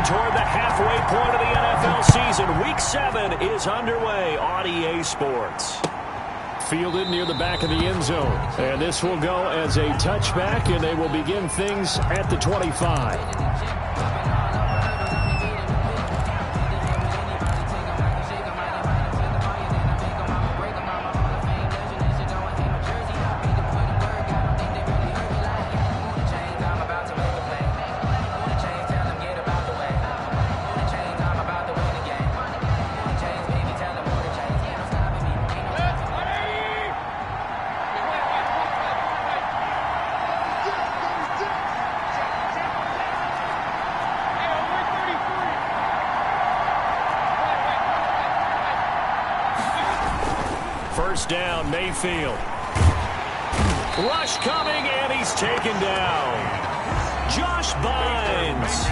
toward the halfway point of the NFL season. Week 7 is underway on EA Sports. Fielded near the back of the end zone. And this will go as a touchback, and they will begin things at the 25. First down, Mayfield. Rush coming, and he's taken down. Josh Bynes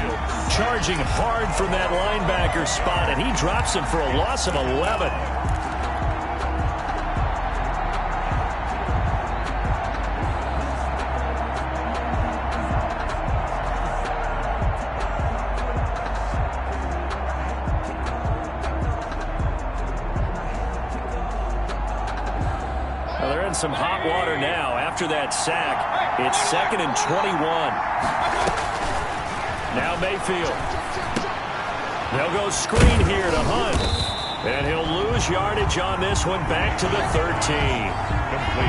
charging hard from that linebacker spot, and he drops him for a loss of 11. Some hot water now after that sack. It's 2nd and 21. Now Mayfield. They'll go screen here to Hunt. And he'll lose yardage on this one, back to the 13.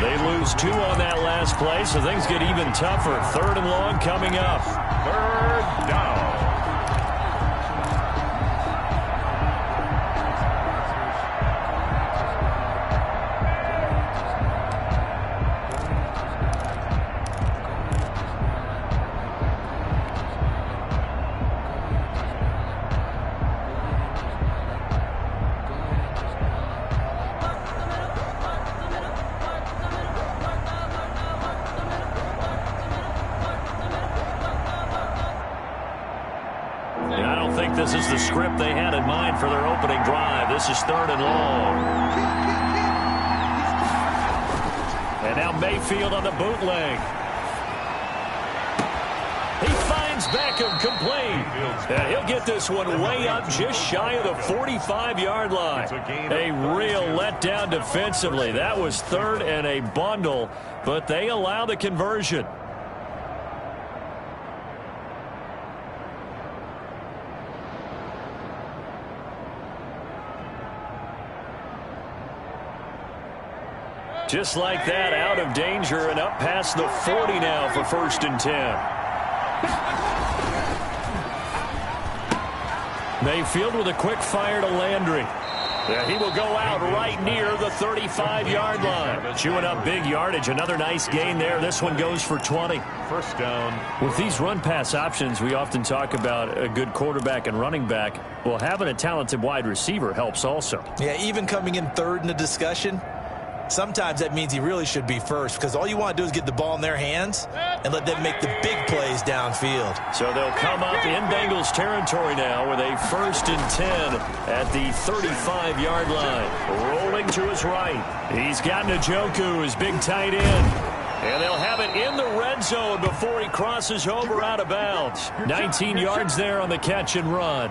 They lose 2 on that last play, so things get even tougher. 3rd and long coming up. 3rd down. This is the script they had in mind for their opening drive. This is 3rd and long. And now Mayfield on the bootleg. He finds Beckham complete. And he'll get this one way up just shy of the 45-yard line. A real letdown defensively. That was 3rd and a bundle, but they allow the conversion. Just like that, out of danger and up past the 40 now for 1st and 10. Mayfield with a quick fire to Landry. Yeah, he will go out right near the 35-yard line. Chewing up big yardage. Another nice gain there. This one goes for 20. 1st down. With these run-pass options, we often talk about a good quarterback and running back. Well, having a talented wide receiver helps also. Yeah, even coming in 3rd in the discussion, sometimes that means he really should be first, because all you want to do is get the ball in their hands and let them make the big plays downfield. So they'll come up in Bengals territory now with a 1st and 10 at the 35-yard line. Rolling to his right. He's got Njoku, his big tight end. And they'll have it in the red zone before he crosses over out of bounds. 19 yards there on the catch and run.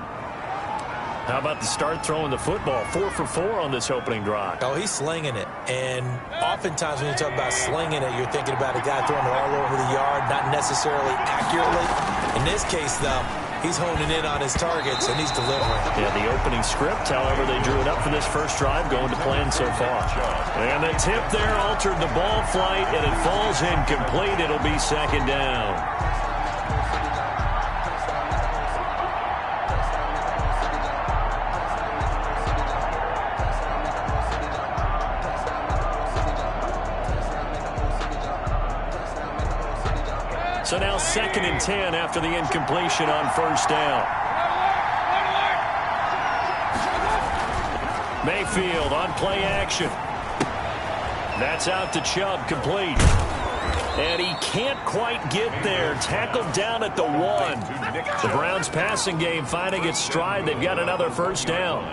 How about the start throwing the football? 4 for 4 on this opening drive. Oh, he's slinging it. And oftentimes when you talk about slinging it, you're thinking about a guy throwing it all over the yard, not necessarily accurately. In this case, though, he's honing in on his targets, and he's delivering. Yeah, the opening script, however, they drew it up for this first drive, going to plan so far. And the tip there altered the ball flight, and it falls incomplete. It'll be 2nd down. So now 2nd and 10 after the incompletion on 1st down. Mayfield on play action. That's out to Chubb, complete. And he can't quite get there. Tackled down at the 1. The Browns passing game finding its stride. They've got another 1st down.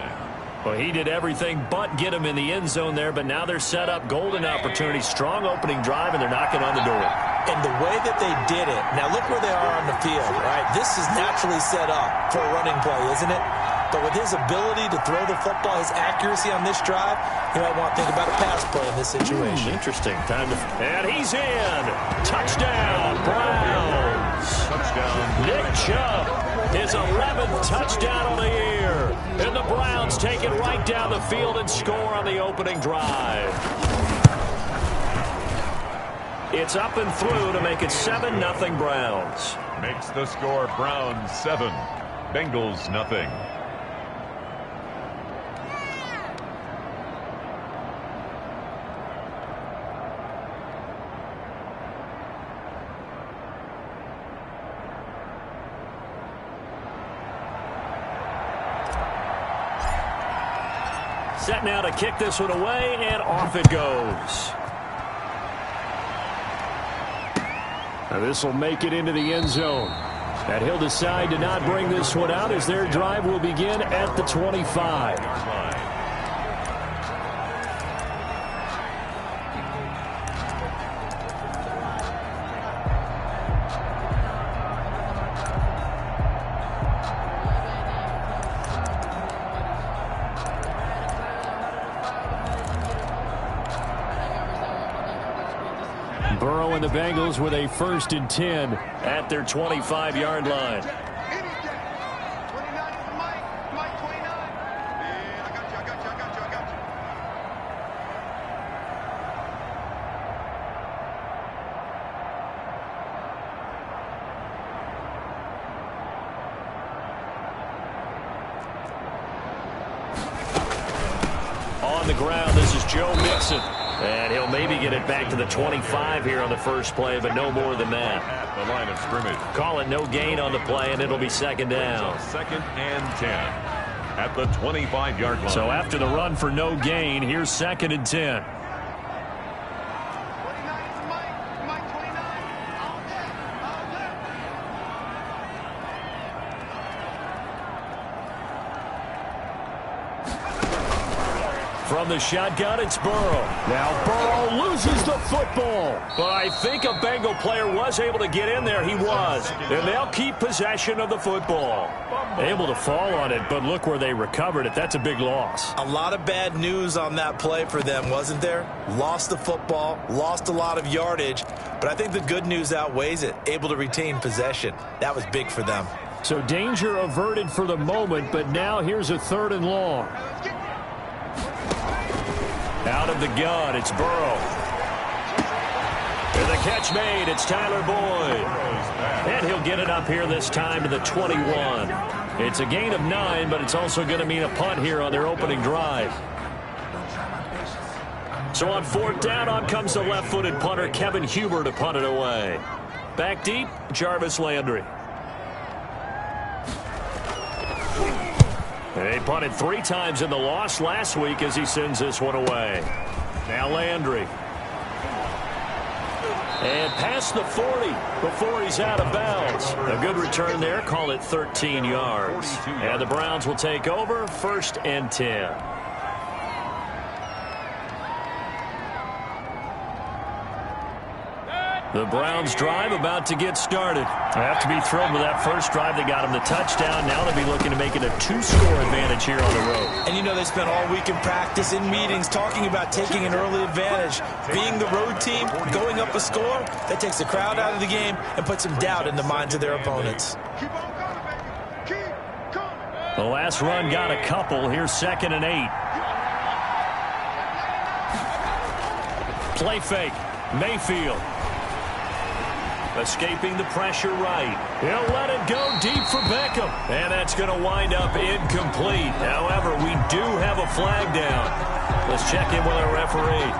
Well, he did everything but get him in the end zone there, but now they're set up. Golden opportunity, strong opening drive, and they're knocking on the door. And the way that they did it, now look where they are on the field, right? This is naturally set up for a running play, isn't it? But with his ability to throw the football, his accuracy on this drive, you might want to think about a pass play in this situation. Interesting. Time to... And he's in. Touchdown, Browns. Touchdown. Nick Chubb, his 11th touchdown on the year. And the Browns take it right down the field and score on the opening drive. It's up and through to make it 7-0 Browns. Makes the score Browns 7, Bengals nothing. Set now to kick this one away, and off it goes. Now this will make it into the end zone. And he'll decide to not bring this one out as their drive will begin at the 25. Burrow and the Bengals with a 1st and 10 at their 25-yard line. On the ground, this is Joe Mixon. And he'll maybe get it back to the 25 here on the first play, but no more than that. At the line of scrimmage. Call it no gain on the play, and it'll be 2nd down. 2nd and 10 at the 25-yard line. So after the run for no gain, here's 2nd and 10. From the shotgun, it's Burrow. Now Burrow loses the football. But I think a Bengal player was able to get in there. He was. And they'll keep possession of the football. Able to fall on it, but look where they recovered it. That's a big loss. A lot of bad news on that play for them, wasn't there? Lost the football, lost a lot of yardage, but I think the good news outweighs it. Able to retain possession. That was big for them. So danger averted for the moment, but now here's a 3rd and long. Out of the gun, it's Burrow. And the catch made, it's Tyler Boyd. And he'll get it up here this time to the 21. It's a gain of 9, but it's also going to mean a punt here on their opening drive. So on 4th down, on comes the left-footed punter, Kevin Huber, to punt it away. Back deep, Jarvis Landry. They punted 3 times in the loss last week as he sends this one away. Now Landry. And past the 40 before he's out of bounds. A good return there. Call it 13 yards. And the Browns will take over 1st and 10. The Browns drive about to get started. They have to be thrilled with that first drive. They got him the touchdown. Now they'll be looking to make it a 2-score advantage here on the road. And you know they spent all week in practice, in meetings, talking about taking an early advantage. Being the road team, going up a score, that takes the crowd out of the game and puts some doubt in the minds of their opponents. The last run got a couple. Here's 2nd and 8. Play fake. Mayfield. Escaping the pressure right. He'll let it go deep for Beckham. And that's going to wind up incomplete. However, we do have a flag down. Let's check in with our referee.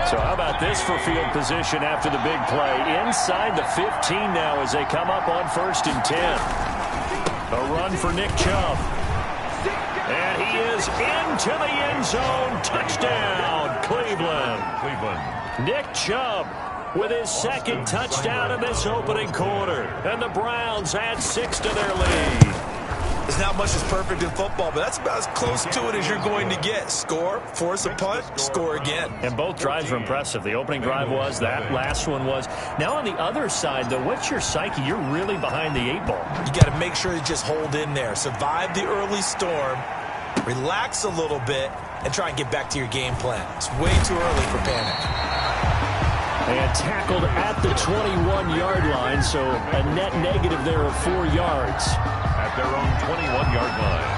So how about this for field position after the big play? Inside the 15 now as they come up on 1st and 10. A run for Nick Chubb. And he is into the end zone. Touchdown, Cleveland. Cleveland. Nick Chubb with his second touchdown in this opening quarter. And the Browns add 6 to their lead. There's not much that's perfect in football, but that's about as close to it as you're going to get. Score, force a punt, score again. And both drives were impressive. The opening drive was, that last one was. Now on the other side, though, what's your psyche? You're really behind the 8 ball. You got to make sure you just hold in there. Survive the early storm, relax a little bit, and try and get back to your game plan. It's way too early for panic. And tackled at the 21-yard line, so a net negative there of 4 yards. At their own 21-yard line.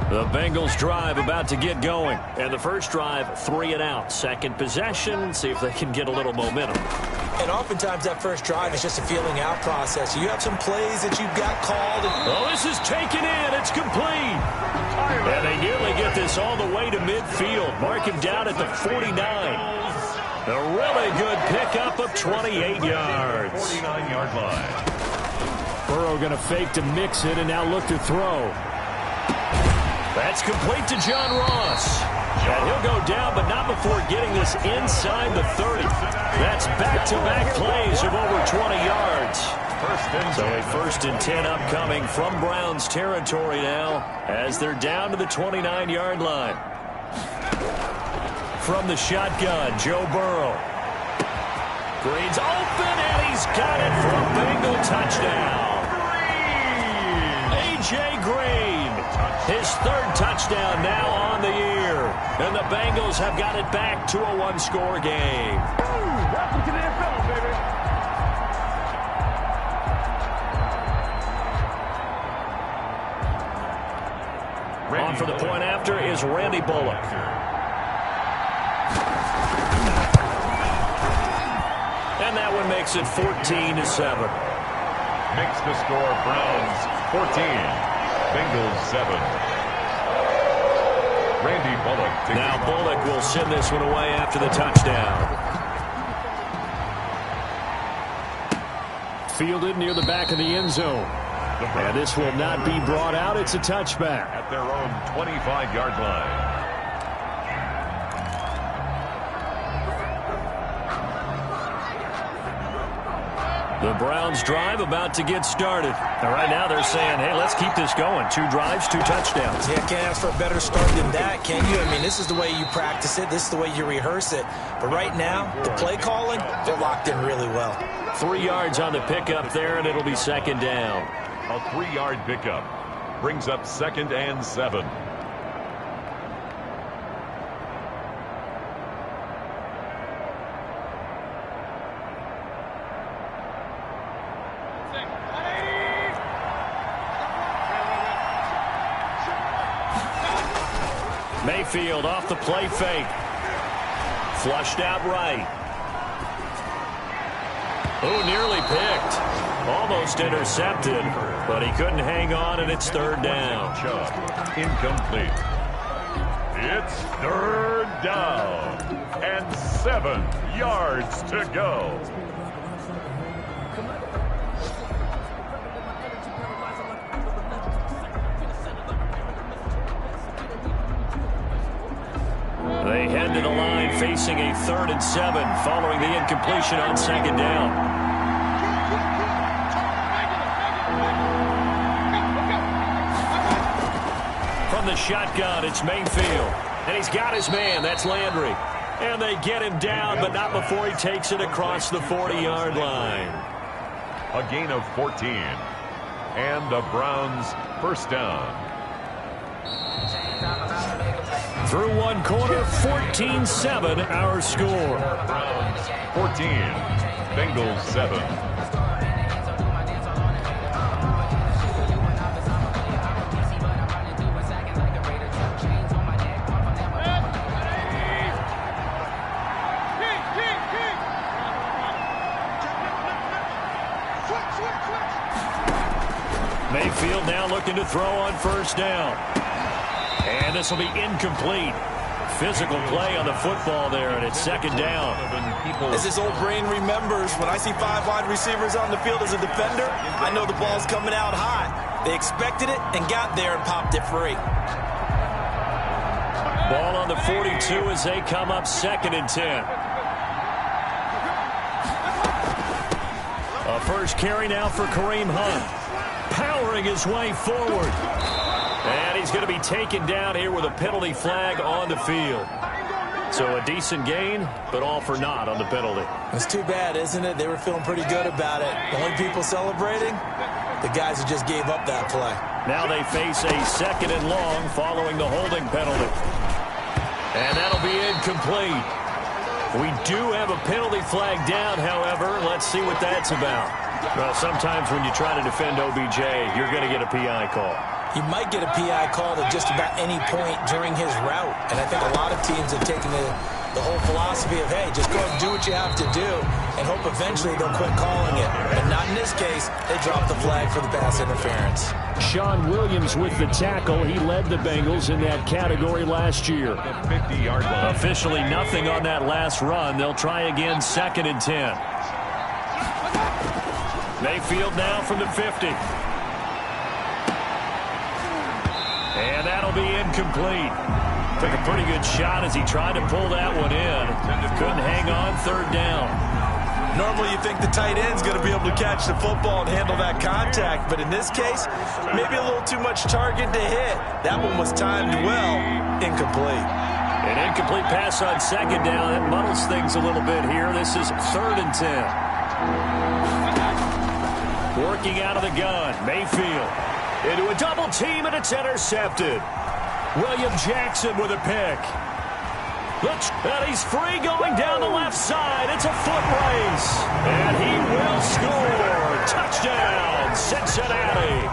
The Bengals drive about to get going. And the first drive, 3 and out. Second possession, see if they can get a little momentum. And oftentimes that first drive is just a feeling out process. You have some plays that you've got called. Oh, this is taken in. It's complete. And they nearly get this all the way to midfield. Mark him down at the 49. A really good pickup of 28 yards. 49-yard line. Burrow going to fake to mix it and now look to throw. That's complete to John Ross. And he'll go down, but not before getting this inside the 30. That's back-to-back plays of over 20 yards. So a 1st and 10 upcoming from Browns territory now as they're down to the 29-yard line. From the shotgun, Joe Burrow. Green's open, and he's got it for a Bengal touchdown. A.J. Green, his 3rd touchdown now on the year. And the Bengals have got it back to a 1-score game. Welcome to the NFL, baby. On for the point after is Randy Bullock. And that one makes it 14-7. Makes the score Browns 14, Bengals 7. Randy Bullock. Now Bullock will send this one away after the touchdown. Fielded near the back of the end zone. And this will not be brought out. It's a touchback. At their own 25-yard line. The Browns drive about to get started. And right now they're saying, hey, let's keep this going. 2 drives, 2 touchdowns. Yeah, can't ask for a better start than that, can you? I mean, this is the way you practice it. This is the way you rehearse it. But right now, the play calling, they're locked in really well. 3 yards on the pickup there, and it'll be 2nd down. A 3-yard pickup brings up 2nd and 7. Mayfield off the play fake. Flushed out right. Oh, nearly picked. Almost intercepted, but he couldn't hang on, and it's 3rd down. Incomplete. It's 3rd down and 7 yards to go. They head to the line facing a 3rd and 7 following the incompletion on 2nd down. From the shotgun, it's Mayfield. And he's got his man. That's Landry. And they get him down, but not before he takes it across the 40-yard line. A gain of 14. And the Browns 1st down. Through 1 quarter, 14-7 our score. Browns 14, Bengals 7. Mayfield now looking to throw on 1st down. And this will be incomplete. physical play on the football there, and it's second down. As his old brain remembers, when I see 5 wide receivers on the field as a defender, I know the ball's coming out high. They expected it and got there and popped it free. Ball on the 42 as they come up second and 10. A first carry now for Kareem Hunt. Powering his way forward. And he's going to be taken down here with a penalty flag on the field. So a decent gain, but all for naught on the penalty. It's too bad, isn't it? They were feeling pretty good about it. The only people celebrating, the guys who just gave up that play. Now they face a second and long following the holding penalty. And that'll be incomplete. We do have a penalty flag down, however. Let's see what that's about. Well, sometimes when you try to defend OBJ, you're going to get a PI call. You might get a PI call at just about any point during his route. And I think a lot of teams have taken the whole philosophy of, hey, just go and do what you have to do and hope eventually they'll quit calling it. But not in this case. They dropped the flag for the pass interference. Sean Williams with the tackle. He led the Bengals in that category last year. 50-yard line. Officially nothing on that last run. They'll try again second and 10. Mayfield now from the 50. And that'll be incomplete. Took a pretty good shot as he tried to pull that one in. Couldn't hang on, third down. Normally you think the tight end's going to be able to catch the football and handle that contact, but in this case, maybe a little too much target to hit. That one was timed well, incomplete. An incomplete pass on second down. That muddles things a little bit here. This is third and 10. Working out of the gun, Mayfield. Into a double team, and it's intercepted. William Jackson with a pick. And he's free going down the left side. It's a foot race. And he will score. Touchdown, Cincinnati.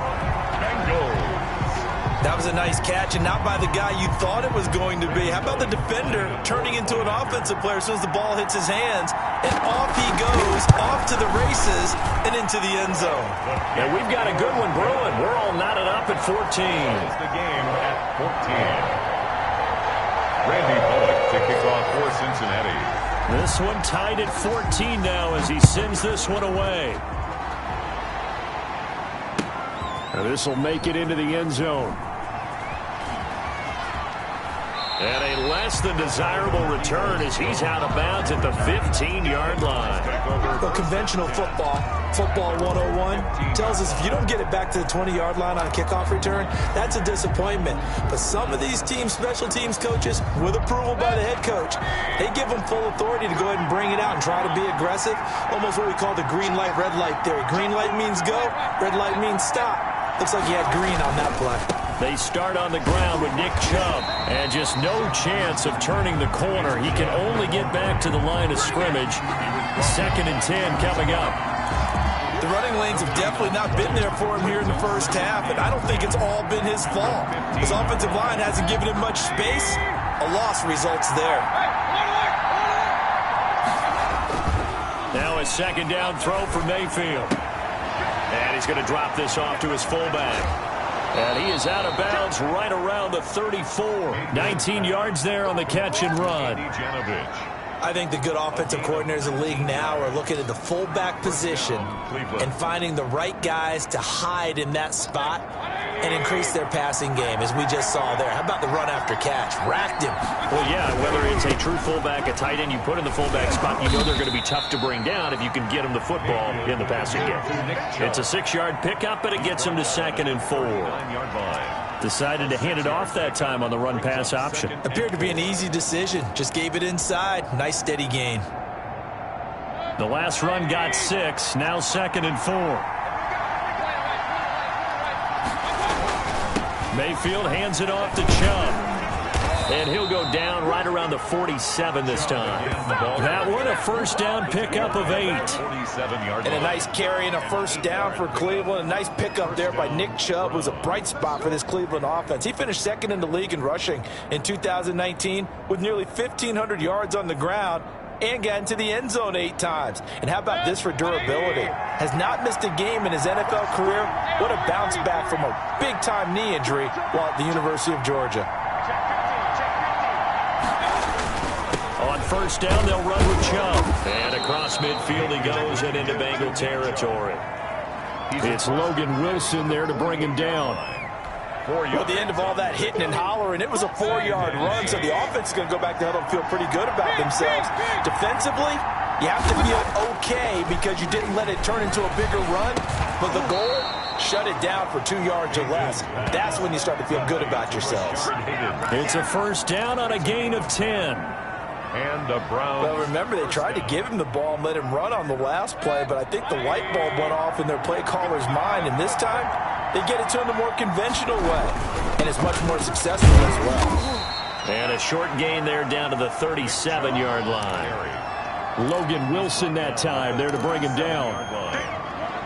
Bengals. That was a nice catch, and not by the guy you thought it was going to be. How about the defender turning into an offensive player as soon as the ball hits his hands, and off he goes, off to the races, and into the end zone. And we've got a good one brewing. We're all knotted up at 14. It's the game at 14. Randy Bullock to kick off for Cincinnati. This one tied at 14 now as he sends this one away. Now this will make it into the end zone. And a less than desirable return as he's out of bounds at the 15-yard line. Well, conventional football 101, tells us if you don't get it back to the 20-yard line on a kickoff return, that's a disappointment. But some of these team special teams coaches, with approval by the head coach, they give them full authority to go ahead and bring it out and try to be aggressive. Almost what we call the green light, red light theory. Green light means go, red light means stop. Looks like he had green on that play. They start on the ground with Nick Chubb, and just no chance of turning the corner. He can only get back to the line of scrimmage. Second and 10 coming up. The running lanes have definitely not been there for him here in the first half, and I don't think it's all been his fault. His offensive line hasn't given him much space. A loss results there. Now a second down throw for Mayfield. And he's going to drop this off to his fullback. And he is out of bounds right around the 34. 19 yards there on the catch and run. I think the good offensive coordinators in the league now are looking at the fullback position and finding the right guys to hide in that spot and increase their passing game, as we just saw there. How about the run after catch? Racked him. Well, yeah, whether it's a true fullback, a tight end you put in the fullback spot, you know they're going to be tough to bring down if you can get them the football in the passing game. It's a 6-yard pickup, but it gets him to second and 4. Decided to hand it off that time on the run-pass option. Appeared to be an easy decision. Just gave it inside. Nice steady gain. The last run got 6. Now second and 4. Mayfield hands it off to Chubb. And he'll go down right around the 47 this time. That one, a first down pickup of 8. And a nice carry and a first down for Cleveland. A nice pickup there by Nick Chubb. Was a bright spot for this Cleveland offense. He finished second in the league in rushing in 2019 with nearly 1,500 yards on the ground and got into the end zone 8 times. And how about this for durability? Has not missed a game in his NFL career. What a bounce back from a big-time knee injury while at the University of Georgia. first down, they'll run with Chubb. And across midfield he goes and into Bengal territory. It's Logan Wilson there to bring him down. At the end of all that hitting and hollering, it was a 4-yard run, so the offense is going to go back to huddle and feel pretty good about themselves. Defensively, you have to feel okay because you didn't let it turn into a bigger run, but the goal, shut it down for 2 yards or less. That's when you start to feel good about yourselves. It's a first down on a gain of 10. And the Browns. Well, remember, they tried to give him the ball and let him run on the last play, but I think the light bulb went off in their play caller's mind, and this time they get it to him the more conventional way, and it's much more successful as well. And a short gain there down to the 37-yard line. Logan Wilson that time there to bring him down.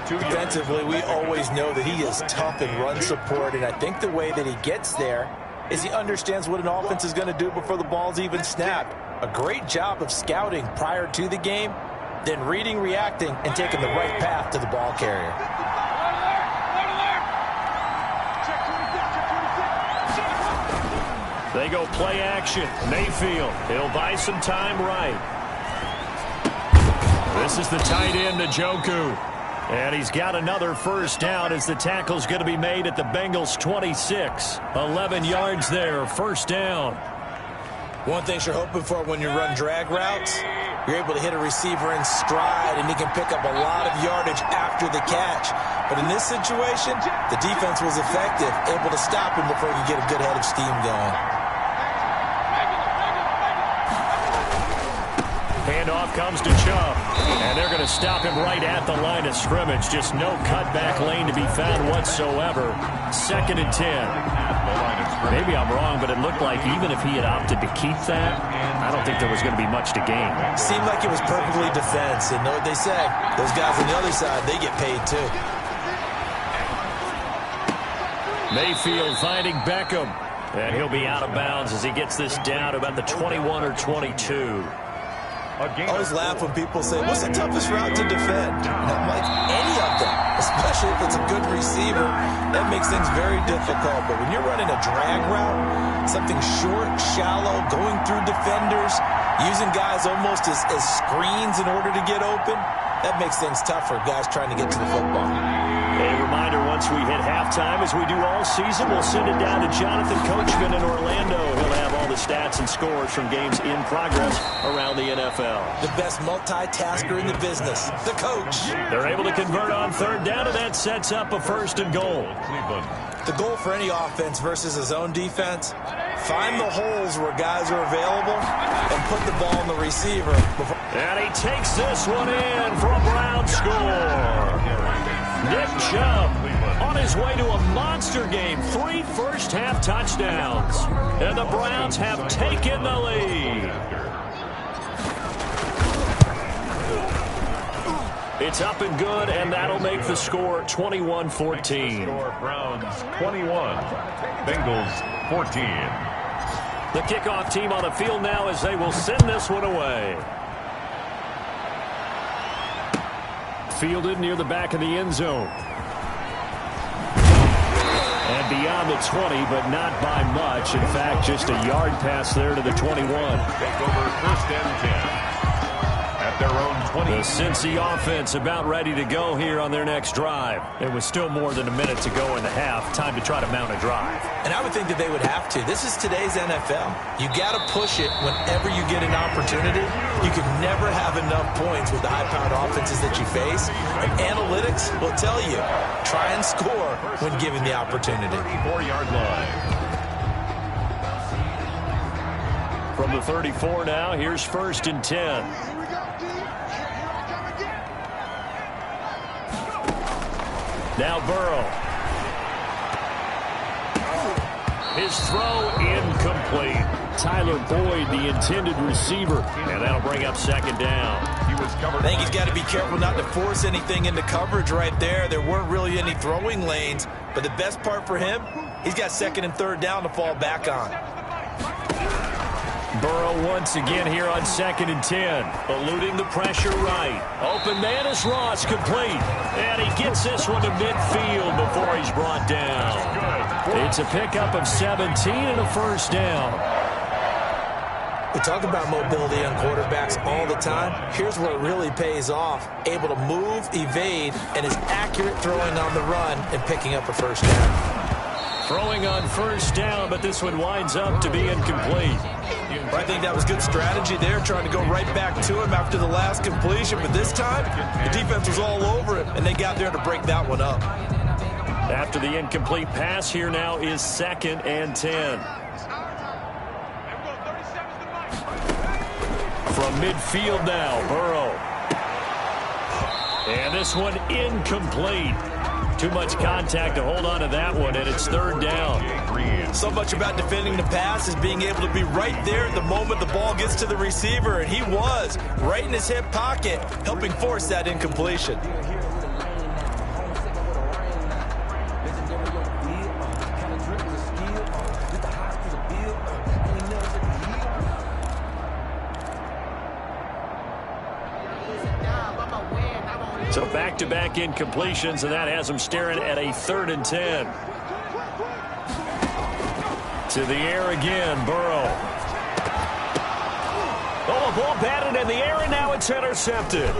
Defensively, we always know that he is tough in run support, and I think the way that he gets there is he understands what an offense is going to do before the ball's even snapped. A great job of scouting prior to the game, then reading, reacting, and taking the right path to the ball carrier. They go play action. Mayfield, he'll buy some time right. This is the tight end, Njoku. And he's got another first down as the tackle's going to be made at the Bengals' 26. 11 yards there, first down. One thing you're hoping for when you run drag routes, you're able to hit a receiver in stride, and he can pick up a lot of yardage after the catch. But in this situation, the defense was effective, able to stop him before he could get a good head of steam going. Handoff comes to Chubb, and they're going to stop him right at the line of scrimmage. Just no cutback lane to be found whatsoever. 2nd and 10. Maybe I'm wrong, but it looked like even if he had opted to keep that, I don't think there was going to be much to gain. Seemed like it was perfectly defense, and know what they say. Those guys on the other side, they get paid too. Mayfield finding Beckham, and he'll be out of bounds as he gets this down about the 21 or 22. I always laugh when people say, what's the toughest route to defend? And I'm like, any of them, especially if it's a good receiver. That makes things very difficult. But when you're running a drag route, something short, shallow, going through defenders, using guys almost as screens in order to get open, that makes things tough for guys trying to get to the football. A reminder, once we hit halftime, as we do all season, we'll send it down to Jonathan Coachman in Orlando. He'll have all the stats and scores from games in progress around the NFL. The best multitasker in the business, the coach. They're able to convert on third down, and that sets up a 1st and goal. The goal for any offense versus his own defense, find the holes where guys are available and put the ball in the receiver. And he takes this one in for a Brown score. Nick Chubb on his way to a monster game. 3 first-half touchdowns. And the Browns have taken the lead. It's up and good, and that'll make the score 21-14. Browns 21, Bengals 14. The kickoff team on the field now as they will send this one away. Fielded near the back of the end zone. And beyond the 20, but not by much. In fact, just a yard pass there to the 21. Take over 1st and 10. At their own 20. The Cincy offense about ready to go here on their next drive. It was still more than a minute to go in the half. Time to try to mount a drive. And I would think that they would have to. This is today's NFL. You got to push it whenever you get an opportunity. You can never have enough points with the high-powered offenses that you face. And analytics will tell you, try and score when given the opportunity. 34-yard line. From the 34 now, here's 1st and 10. Now Burrow. His throw incomplete. Tyler Boyd, the intended receiver. And that'll bring up 2nd down. He was covered. I think he's got to be careful not to force anything into coverage right there. There weren't really any throwing lanes. But the best part for him, he's got 2nd and 3rd down to fall back on. Burrow once again here on 2nd and 10. Eluding the pressure right. Open man is Ross, complete. And he gets this one to midfield before he's brought down. It's a pickup of 17 and a 1st down. We talk about mobility on quarterbacks all the time. Here's where it really pays off. Able to move, evade, and is accurate throwing on the run and picking up a first down. Throwing on first down, but this one winds up to be incomplete. I think that was good strategy there, trying to go right back to him after the last completion. But this time, the defense was all over it, and they got there to break that one up. After the incomplete pass, here now is 2nd and 10. From midfield now, Burrow. And this one incomplete. Too much contact to hold on to that one, and it's 3rd down. So much about defending the pass is being able to be right there at the moment the ball gets to the receiver, and he was right in his hip pocket, helping force that incompletion. So back-to-back incompletions, and that has them staring at a 3rd and 10. To the air again, Burrow. Oh, a ball batted in the air, and now it's intercepted.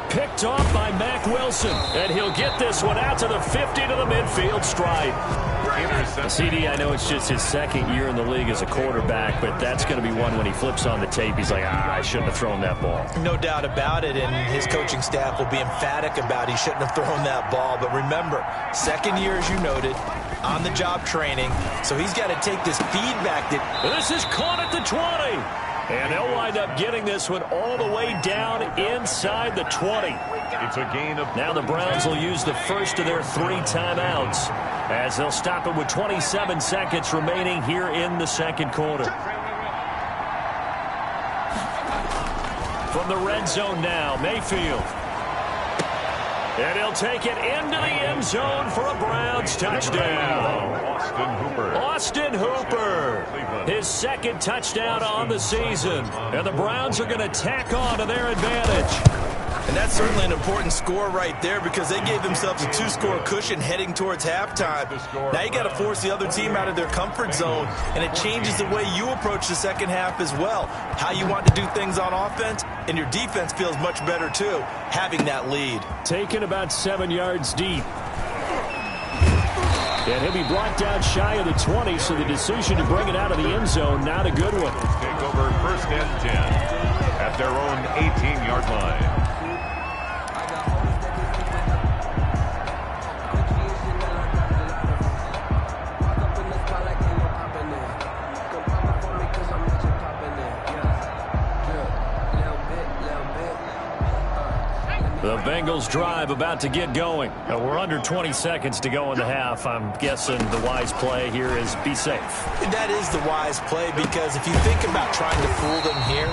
Picked off by Mack Wilson, and he'll get this one out to the 50 to the midfield stripe. CD, I know it's just his 2nd year in the league as a quarterback, but that's going to be one when he flips on the tape, he's like, I shouldn't have thrown that ball. No doubt about it, and his coaching staff will be emphatic about he shouldn't have thrown that ball. But remember, 2nd year, as you noted, on-the-job training, so he's got to take this feedback. This is caught at the 20. And they'll wind up getting this one all the way down inside the 20. It's a gain of... Now the Browns will use the first of their 3 timeouts as they'll stop it with 27 seconds remaining here in the 2nd quarter. From the red zone now, Mayfield. And he'll take it into the end zone for a Browns touchdown. Austin Hooper. His 2nd touchdown on the season. And the Browns are going to tack on to their advantage. And that's certainly an important score right there because they gave themselves a 2-score cushion heading towards halftime. Now you got to force the other team out of their comfort zone, and it changes the way you approach the second half as well. How you want to do things on offense, and your defense feels much better too, having that lead. Taken about 7 yards deep. And he'll be brought down shy of the 20, so the decision to bring it out of the end zone, not a good one. Take over 1st and 10 at their own 18-yard line. The Bengals drive about to get going. We're under 20 seconds to go in the half. I'm guessing the wise play here is be safe. That is the wise play because if you think about trying to fool them here,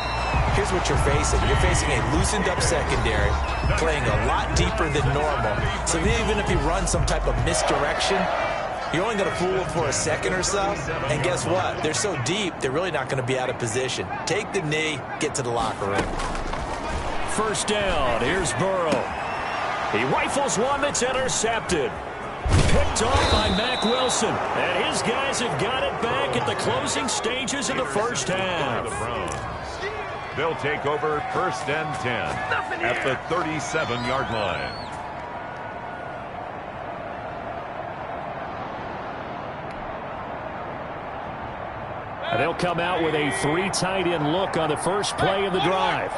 here's what you're facing. You're facing a loosened up secondary, playing a lot deeper than normal. So even if you run some type of misdirection, you're only going to fool them for a second or so. And guess what? They're so deep, they're really not going to be out of position. Take the knee, get to the locker room. 1st down. Here's Burrow. He rifles one that's intercepted. Picked off by Mack Wilson. And his guys have got it back at the closing stages of the first half. They'll take over 1st and 10 at the 37-yard line. And they'll come out with a 3 tight end look on the first play of the drive.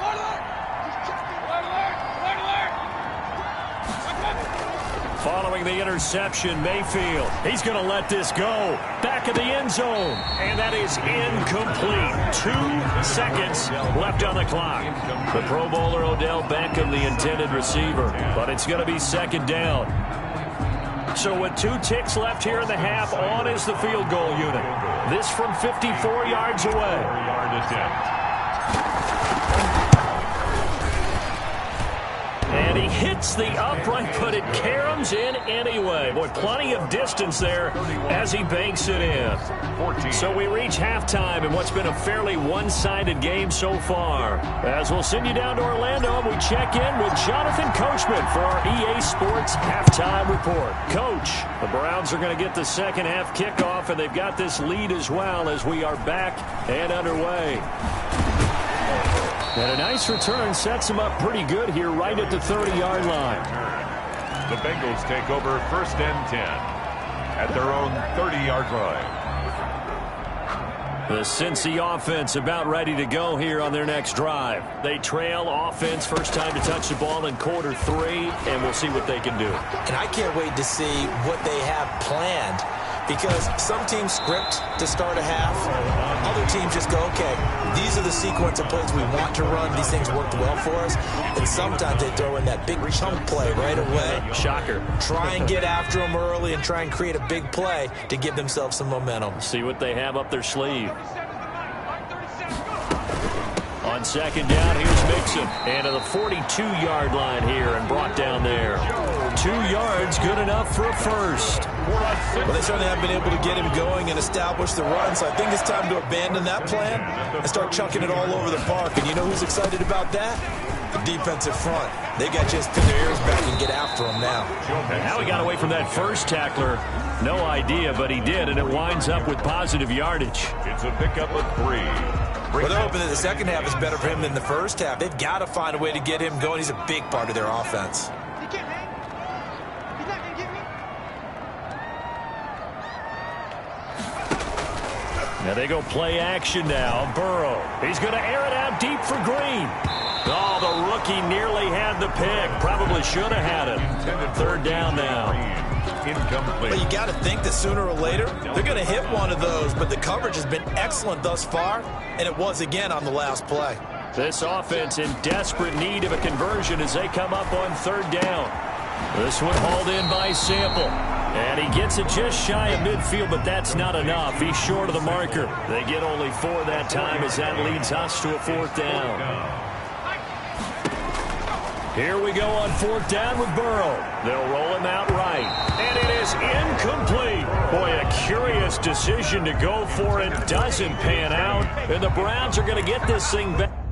Following the interception, Mayfield. He's going to let this go. Back of the end zone. And that is incomplete. 2 seconds left on the clock. The Pro Bowler Odell Beckham, the intended receiver. But it's going to be 2nd down. So with 2 ticks left here in the half, on is the field goal unit. This from 54 yards away. 4-yard attempt. And And he hits the upright, but it caroms in anyway. Boy, plenty of distance there as he banks it in. So we reach halftime in what's been a fairly one-sided game so far. As we'll send you down to Orlando, and we check in with Jonathan Coachman for our EA Sports Halftime Report. Coach, the Browns are going to get the second half kickoff, and they've got this lead as well as we are back and underway. And a nice return sets them up pretty good here right at the 30-yard line. The Bengals take over 1st and 10 at their own 30-yard line. The Cincy offense about ready to go here on their next drive. They trail offense, first time to touch the ball in quarter 3, and we'll see what they can do. And I can't wait to see what they have planned, because some teams script to start a half. Other teams just go, okay, these are the sequence of plays we want to run. These things worked well for us. And sometimes they throw in that big chunk play right away. Shocker. Try and get after them early and try and create a big play to give themselves some momentum. See what they have up their sleeve. On second down, here's Mixon. And to the 42-yard line here and brought down there. 2 yards, good enough for a first. Well, they certainly haven't been able to get him going and establish the run, so I think it's time to abandon that plan and start chunking it all over the park. And you know who's excited about that? The defensive front. They got just pin their ears back and get after him now. And how he got away from that first tackler, no idea, but he did, and it winds up with positive yardage. It's a pickup of 3. Well, they're hoping that the second half is better for him than the first half. They've got to find a way to get him going. He's a big part of their offense. Now they go play action now. Burrow. He's going to air it out deep for Green. Oh, the rookie nearly had the pick. Probably should have had it. 3rd down now. Incomplete. But you got to think that sooner or later they're going to hit one of those, but the coverage has been excellent thus far, and it was again on the last play. This offense in desperate need of a conversion as they come up on 3rd down. This one hauled in by Sample. And he gets it just shy of midfield, but that's not enough. He's short of the marker. They get only 4 that time as that leads us to a 4th down. Here we go on 4th down with Burrow. They'll roll him out right. And it is incomplete. Boy, a curious decision to go for it. Doesn't pan out. And the Browns are going to get this thing back.